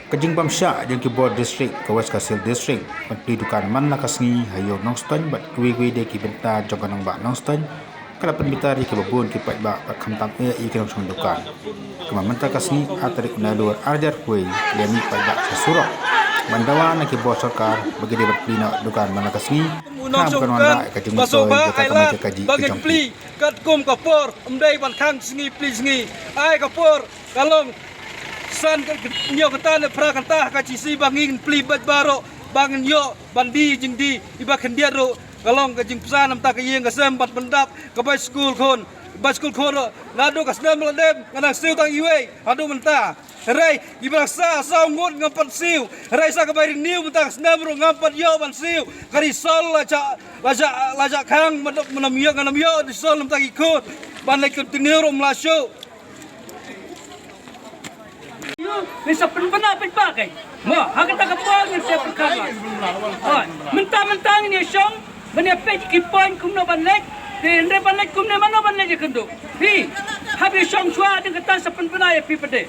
Kajing Bamsha yang keyboard district kawas kasil district pli dukan man la kasngi hayo nongstony bat kwi de ki benta joganang ba nongstony kala penmitari ke babun ki pat ba khamtam e ki nongshong dukan kama menta kasngi atari kuna luar arjar kwe lemi pat ba sasuro bandawa na ki bos sarkar bagi de bat plina dukan man la kasngi nongshong kan basoba Ailad bagi pli katkum kapor umdai ban khang sngi pli sngi ai kapor kalong san nyo kata ne pra kata ka cisi bangin pli bat baro bangin yo bandi jingdi iba khendiat ro kalong ka jing pesan am ta ka yeng ka sem bat bandap ka bai school khon nado ka snam ladem kanang siu tang iwe adu menta rai ibra sa ngot ngampat siu rai sa ka bai niu menta snam ro ngampat yo ban siu kari sol la khang manam yo di sol menta ikut ban lek continue ro mlasyo ni sa penbana pakai mo hakata ka po ni sa perkara mentang-mentang ni syong bani pe ki point kum no banlek de ban lek kum ne mano banlek kendo hi habi syong chua de kata sa penbana ya pi pede